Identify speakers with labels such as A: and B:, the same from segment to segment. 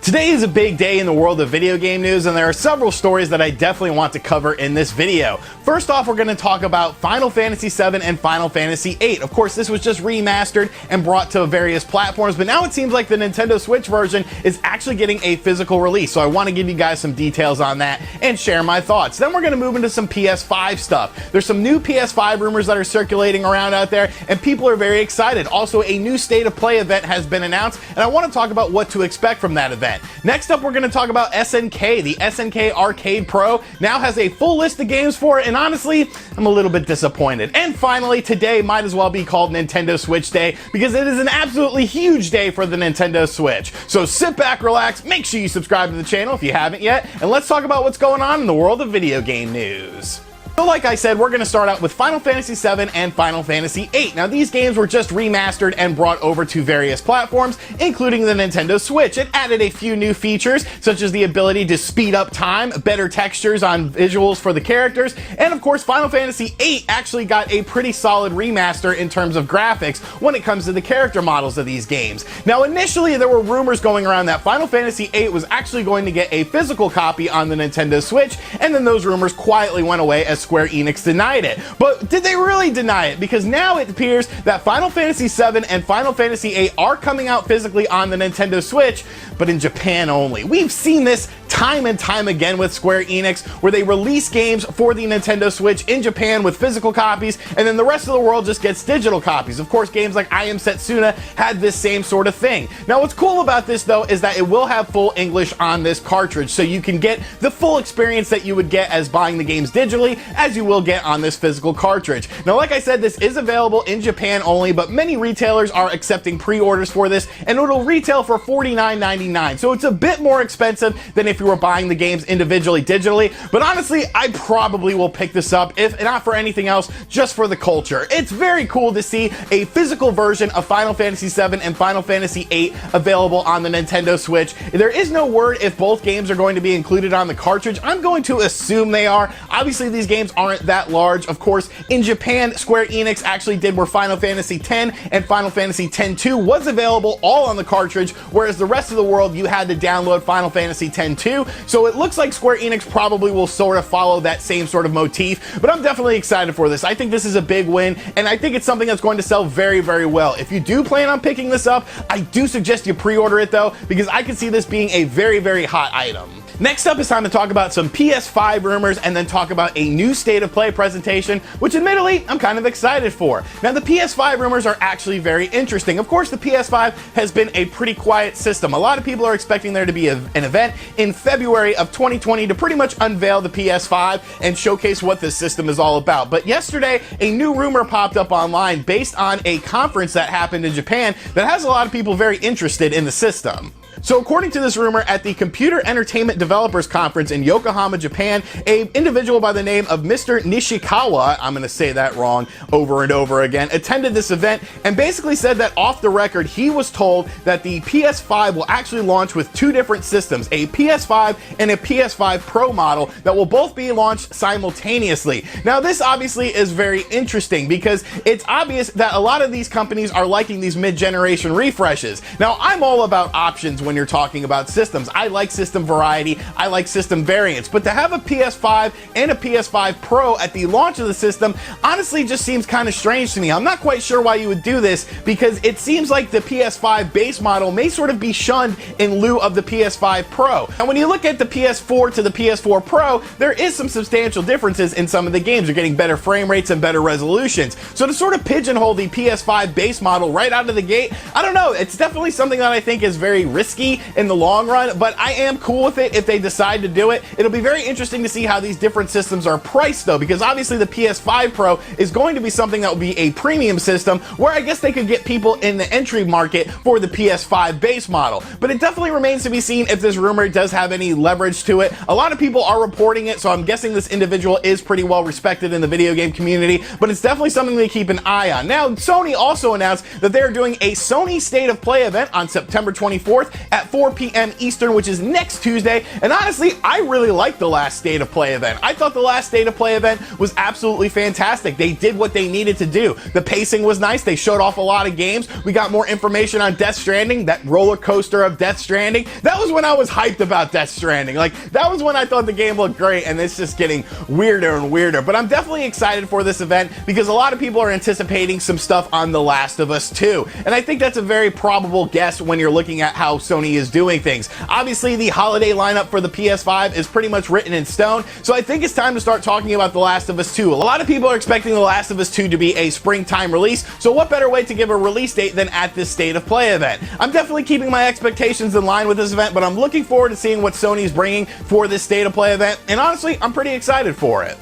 A: Today is a big day in the world of video game news, and there are several stories that I definitely want to cover in this video. First off, we're going to talk about Final Fantasy VII and Final Fantasy VIII. Of course, this was just remastered and brought to various platforms, but now it seems like the Nintendo Switch version is actually getting a physical release, so I want to give you guys some details on that and share my thoughts. Then we're going to move into some PS5 stuff. There's some new PS5 rumors that are circulating around out there, and people are very excited. Also, a new State of Play event has been announced, and I want to talk about what to expect from that event. Next up, we're going to talk about SNK. The SNK Arcade Pro now has a full list of games for it, and honestly, I'm a little bit disappointed. And finally, today might as well be called Nintendo Switch Day because it is an absolutely huge day for the Nintendo Switch. So sit back, relax, make sure you subscribe to the channel if you haven't yet, and let's talk about what's going on in the world of video game news. So like I said, we're going to start out with Final Fantasy VII and Final Fantasy VIII. Now these games were just remastered and brought over to various platforms, including the Nintendo Switch. It added a few new features, such as the ability to speed up time, better textures on visuals for the characters, and of course Final Fantasy VIII actually got a pretty solid remaster in terms of graphics when it comes to the character models of these games. Now initially there were rumors going around that Final Fantasy VIII was actually going to get a physical copy on the Nintendo Switch, and then those rumors quietly went away as Square Enix denied it. But did they really deny it? Because now it appears that Final Fantasy VII and Final Fantasy VIII are coming out physically on the Nintendo Switch, but in Japan only. We've seen this time and time again with Square Enix, where they release games for the Nintendo Switch in Japan with physical copies, and then the rest of the world just gets digital copies. Of course, games like I Am Setsuna had this same sort of thing. Now, what's cool about this, though, is that it will have full English on this cartridge, so you can get the full experience that you would get as buying the games digitally, as you will get on this physical cartridge. Now, like I said, this is available in Japan only, but many retailers are accepting pre-orders for this, and it'll retail for $49.99, so it's a bit more expensive than if you were buying the games individually digitally. But honestly, I probably will pick this up, if not for anything else, just for the culture. It's very cool to see a physical version of Final Fantasy VII and Final Fantasy VIII available on the Nintendo Switch. There is no word if both games are going to be included on the cartridge. I'm going to assume they are. Obviously, these games aren't that large. Of course, in Japan, Square Enix actually did where Final Fantasy X and Final Fantasy X-2 was available all on the cartridge, whereas the rest of the world, you had to download Final Fantasy X-2. So it looks like Square Enix probably will sort of follow that same sort of motif, but I'm definitely excited for this. I think this is a big win, and I think it's something that's going to sell very, very well. If you do plan on picking this up, I do suggest you pre-order it though, because I can see this being a very, very hot item. Next up, it's time to talk about some PS5 rumors and then talk about a new State of Play presentation, which admittedly, I'm kind of excited for. Now, the PS5 rumors are actually very interesting. Of course, the PS5 has been a pretty quiet system. A lot of people are expecting there to be an event in February of 2020 to pretty much unveil the PS5 and showcase what this system is all about. But yesterday, a new rumor popped up online based on a conference that happened in Japan that has a lot of people very interested in the system. So according to this rumor, at the Computer Entertainment Developers Conference in Yokohama, Japan, an individual by the name of Mr. Nishikawa, I'm going to say that wrong over and over again, attended this event and basically said that off the record, he was told that the PS5 will actually launch with two different systems, a PS5 and a PS5 Pro model that will both be launched simultaneously. Now, this obviously is very interesting because it's obvious that a lot of these companies are liking these mid-generation refreshes. Now, I'm all about options when you're talking about systems. I like system variety, I like system variants, but to have a PS5 and a PS5 Pro at the launch of the system honestly just seems kind of strange to me. I'm not quite sure why you would do this because it seems like the PS5 base model may sort of be shunned in lieu of the PS5 Pro. And when you look at the PS4 to the PS4 Pro, there is some substantial differences in some of the games. You're getting better frame rates and better resolutions. So to sort of pigeonhole the PS5 base model right out of the gate, I don't know, it's definitely something that I think is very risky in the long run, but I am cool with it if they decide to do it. It'll be very interesting to see how these different systems are priced though, because obviously the PS5 Pro is going to be something that will be a premium system where I guess they could get people in the entry market for the PS5 base model. But it definitely remains to be seen if this rumor does have any leverage to it. A lot of people are reporting it, so I'm guessing this individual is pretty well respected in the video game community, but it's definitely something to keep an eye on. Now, Sony also announced that they're doing a Sony State of Play event on September 24th, at 4 p.m. Eastern, which is next Tuesday. And honestly, I really liked the last State of Play event. I thought the last State of Play event was absolutely fantastic. They did what they needed to do. The pacing was nice. They showed off a lot of games. We got more information on Death Stranding, that roller coaster of Death Stranding. That was when I was hyped about Death Stranding. Like, that was when I thought the game looked great, and it's just getting weirder and weirder. But I'm definitely excited for this event because a lot of people are anticipating some stuff on The Last of Us 2. And I think that's a very probable guess when you're looking at how Sony is doing things. Obviously, the holiday lineup for the PS5 is pretty much written in stone, so I think it's time to start talking about The Last of Us 2. A lot of people are expecting The Last of Us 2 to be a springtime release, so what better way to give a release date than at this State of Play event? I'm definitely keeping my expectations in line with this event, but I'm looking forward to seeing what Sony's bringing for this State of Play event, and honestly, I'm pretty excited for it.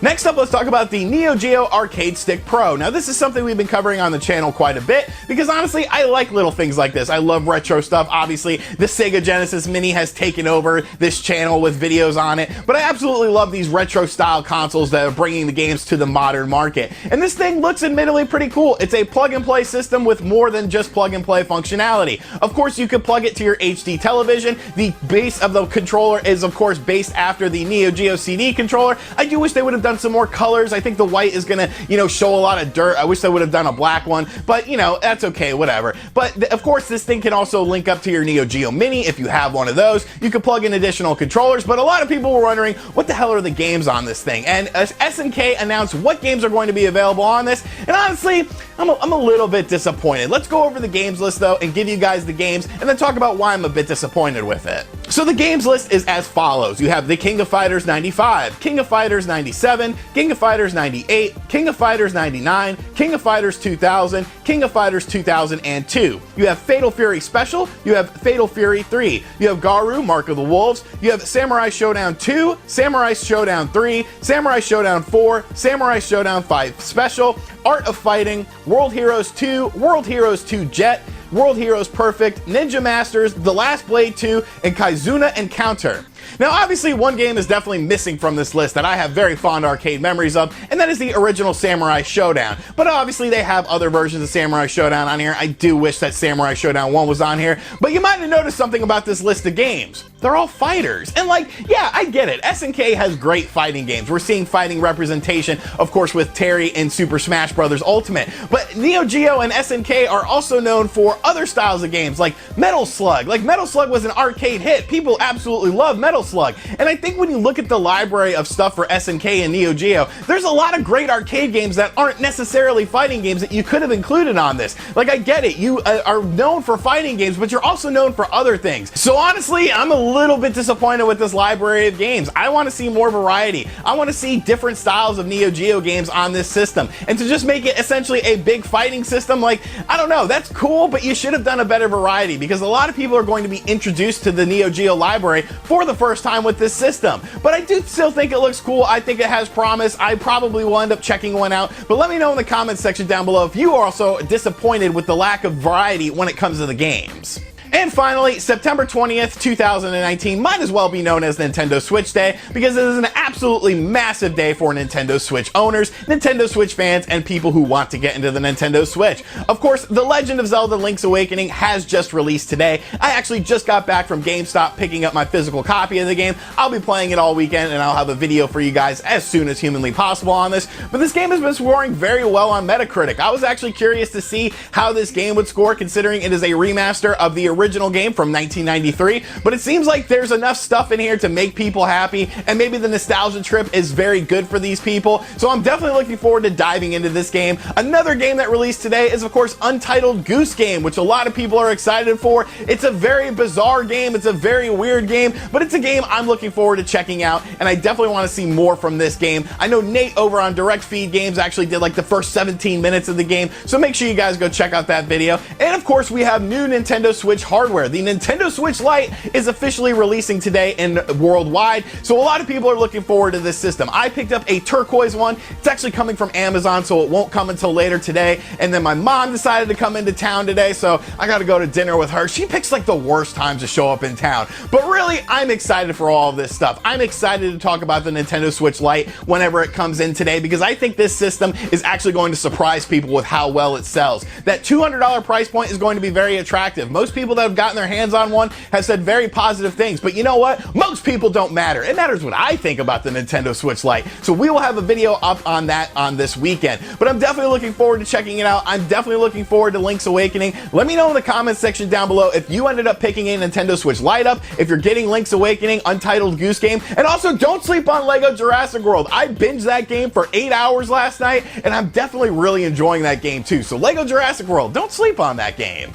A: Next up, let's talk about the Geo Arcade Stick Pro. Now, this is something we've been covering on the channel quite a bit because honestly, I like little things like this. I love retro stuff. Obviously, the Sega Genesis Mini has taken over this channel with videos on it, but I absolutely love these retro style consoles that are bringing the games to the modern market. And this thing looks admittedly pretty cool. It's a plug and play system with more than just plug and play functionality. Of course, you could plug it to your HD television. The base of the controller is of course based after the Neo Geo CD controller. I do wish they would have done some more colors. I think the white is gonna, show a lot of dirt. I wish they would have done a black one, but that's okay, whatever. But of course, this thing can also link up to your Neo Geo Mini if you have one of those. You can plug in additional controllers, but a lot of people were wondering, what the hell are the games on this thing? And SNK announced what games are going to be available on this, and honestly, I'm a little bit disappointed. Let's go over the games list though and give you guys the games and then talk about why I'm a bit disappointed with it. So the games list is as follows. You have the King of Fighters 95, King of Fighters 97, King of Fighters 98, King of Fighters 99, King of Fighters 2000, King of Fighters 2002. You have Fatal Fury Special, you have Fatal Fury 3, you have Garou, Mark of the Wolves, you have Samurai Showdown 2, Samurai Showdown 3, Samurai Showdown 4, Samurai Showdown 5 Special, Art of Fighting, World Heroes 2, World Heroes 2 Jet, World Heroes Perfect, Ninja Masters, The Last Blade 2, and Kaizuna Encounter. Now, obviously, one game is definitely missing from this list that I have very fond arcade memories of, and that is the original Samurai Showdown. But obviously, they have other versions of Samurai Showdown on here. I do wish that Samurai Showdown 1 was on here, but you might have noticed something about this list of games. They're all fighters. And yeah, I get it. SNK has great fighting games. We're seeing fighting representation, of course, with Terry in Super Smash Bros. Ultimate. But Neo Geo and SNK are also known for other styles of games, like Metal Slug. Metal Slug was an arcade hit. People absolutely love Metal Slug. And I think when you look at the library of stuff for SNK and Neo Geo, there's a lot of great arcade games that aren't necessarily fighting games that you could have included on this. I get it. You are known for fighting games, but you're also known for other things. So honestly, I'm a little bit disappointed with this library of games. I want to see more variety. I want to see different styles of Neo Geo games on this system. And to just make it essentially a big fighting system, I don't know, that's cool, but you should have done a better variety because a lot of people are going to be introduced to the Neo Geo library for the first time with this system. But I do still think it looks cool. I think it has promise. I probably will end up checking one out. But let me know in the comments section down below if you are also disappointed with the lack of variety when it comes to the games. And finally, September 20th, 2019 might as well be known as Nintendo Switch Day because it is an absolutely massive day for Nintendo Switch owners, Nintendo Switch fans, and people who want to get into the Nintendo Switch. Of course, The Legend of Zelda Link's Awakening has just released today. I actually just got back from GameStop picking up my physical copy of the game. I'll be playing it all weekend and I'll have a video for you guys as soon as humanly possible on this. But this game has been scoring very well on Metacritic. I was actually curious to see how this game would score considering it is a remaster of the original game from 1993, but it seems like there's enough stuff in here to make people happy, and maybe the nostalgia trip is very good for these people, so I'm definitely looking forward to diving into this game. Another game that released today is, of course, Untitled Goose Game, which a lot of people are excited for. It's a very bizarre game, it's a very weird game, but it's a game I'm looking forward to checking out, and I definitely want to see more from this game. I know Nate over on Direct Feed Games actually did the first 17 minutes of the game, so make sure you guys go check out that video. And of course, we have new Nintendo Switch hardware. The Nintendo Switch Lite is officially releasing today in worldwide, so a lot of people are looking forward to this system. I picked up a turquoise one. It's actually coming from Amazon, so it won't come until later today. And then my mom decided to come into town today, so I got to go to dinner with her. She picks the worst times to show up in town. But really, I'm excited for all of this stuff. I'm excited to talk about the Nintendo Switch Lite whenever it comes in today because I think this system is actually going to surprise people with how well it sells. That $200 price point is going to be very attractive. Most people that have gotten their hands on one have said very positive things. But you know what? Most people don't matter. It matters what I think about the Nintendo Switch Lite. So we will have a video up on that on this weekend. But I'm definitely looking forward to checking it out. I'm definitely looking forward to Link's Awakening. Let me know in the comments section down below if you ended up picking a Nintendo Switch Lite up, if you're getting Link's Awakening, Untitled Goose Game, and also don't sleep on Lego Jurassic World. I binged that game for 8 hours last night, and I'm definitely really enjoying that game too. So Lego Jurassic World, don't sleep on that game.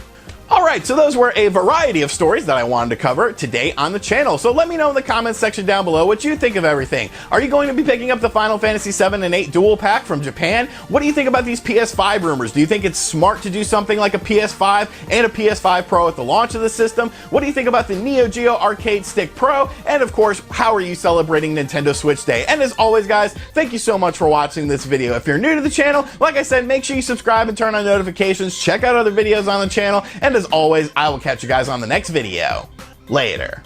A: Alright, so those were a variety of stories that I wanted to cover today on the channel. So let me know in the comments section down below what you think of everything. Are you going to be picking up the Final Fantasy 7 and 8 dual pack from Japan? What do you think about these PS5 rumors? Do you think it's smart to do something like a PS5 and a PS5 Pro at the launch of the system? What do you think about the Geo Arcade Stick Pro? And of course, how are you celebrating Nintendo Switch Day? And as always guys, thank you so much for watching this video. If you're new to the channel, like I said, make sure you subscribe and turn on notifications. Check out other videos on the channel. And as always, I will catch you guys on the next video. Later.